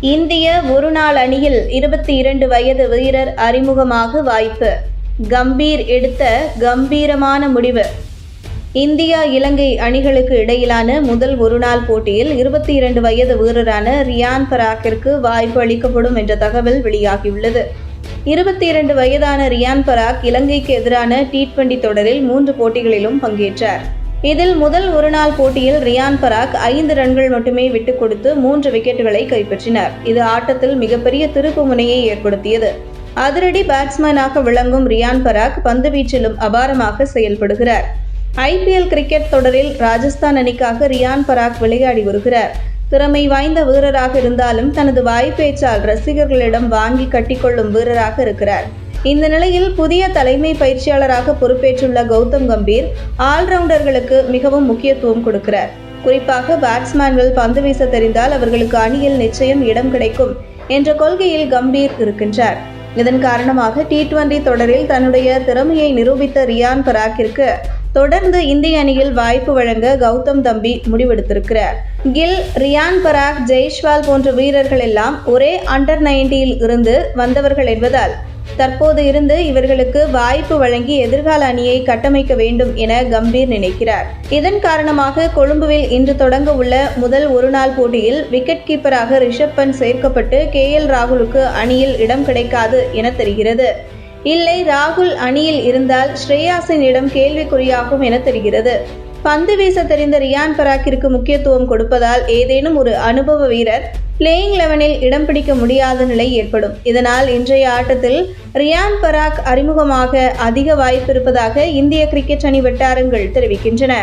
இந்திய ஒருநாள் அணியில் 22 வயது வீரர் அறிமுகமாக வாய்ப்பு. கம்பீர் எடுத்த கம்பீரமான முடிவு. இந்தியா இலங்கை அணிகளுக்கு இடையிலான முதல் ஒருநாள் போட்டியில் 22 வயது வீரரான ரியான் பராக்கிற்கு வாய்ப்பு அளிக்கப்படும் என்ற தகவல் வெளியாகியுள்ளது. 22 வயதான ரியான் பராக் இலங்கைக்கு எதிரான T20 தொடரில் 3 போட்டிகளிலும் பங்கேற்றார். இதில் முதல் ஒருநாள் போட்டியில் ரியான் பராக் 5 ரன்கள் மட்டுமே விட்டுக் கொடுத்து 3 விக்கெட்டுகளை கைப்பற்றினார். இது ஆட்டத்தில் மிகப்பெரிய திருப்பு முனையை ஏற்படுத்தியது. அதிரடி பேட்ஸ்மேனாக விளங்கும் ரியான் பராக் பந்துவீச்சிலும் அபாரமாக செயல்படுகிறார். IPL கிரிக்கெட் தொடரில் ராஜஸ்தான் அணிக்காக ரியான் பராக் விளையாடி வருகிறார். திறமை வாய்ந்த வீரராக இருந்தாலும் தனது வாய்ப்பேச்சால் ரசிகர்களிடம் வாங்கி கட்டிக்கொள்ளும் வீரராக இருக்கிறார். இந்த நிலையில் புதிய தலைமை பயிற்சியாளராக பொறுப்பேற்றுள்ள கௌதம் கம்பீர் ஆல்ரவுண்டர்களுக்கு மிகவும் முக்கியத்துவம் கொடுக்கிறார். குறிப்பாக பேட்ஸ்மேன்கள் பந்து வீச தெரிந்தால் அவர்களுக்கு அணியில் நிச்சயம் இடம் கிடைக்கும் என்ற கொள்கையில் கம்பீர் இருக்கின்றார். இதன் காரணமாக T20 தொடரில் தன்னுடைய திறமையை நிரூபித்த ரியான் பராக்கிற்கு தொடர்ந்து இந்திய அணியில் வாய்ப்பு வழங்க கௌதம் தம்பி முடிவெடுத்திருக்கிறார். கில், ரியான் பராக், ஜெய்ஷ்வால் போன்ற வீரர்கள் எல்லாம் ஒரே அண்டர்-19 இருந்து வந்தவர்கள் என்பதால் தற்போது இருந்து இவர்களுக்கு வாய்ப்பு வழங்கி எதிர்கால அணியை கட்டமைக்க வேண்டும் என கம்பீர் நினைக்கிறார். இதன் காரணமாக கொழும்புவில் இன்று தொடங்க உள்ள முதல் ஒருநாள் போட்டியில் விக்கெட் கீப்பராக ரிஷப் பந்த் சேர்க்கப்பட்டு KL ராகுலுக்கு அணியில் இடம் கிடைக்காது என தெரிகிறது. இல்லை, ராகுல் அணியில் இருந்தால் ஸ்ரேயாஸின் இடம் கேள்விக்குறியாகும் என தெரிகிறது. பந்து வீச தெரிந்த ரியான் பராக்கிற்கு முக்கியத்துவம் கொடுப்பதால் ஏதேனும் ஒரு அனுபவ வீரர் பிளேயிங் 11இல் இடம் பிடிக்க முடியாத நிலை ஏற்படும். இதனால் இன்றைய ஆட்டத்தில் ரியான் பராக் அறிமுகமாக அதிக வாய்ப்பு இருப்பதாக இந்திய கிரிக்கெட் அணி வட்டாரங்கள் தெரிவிக்கின்றன.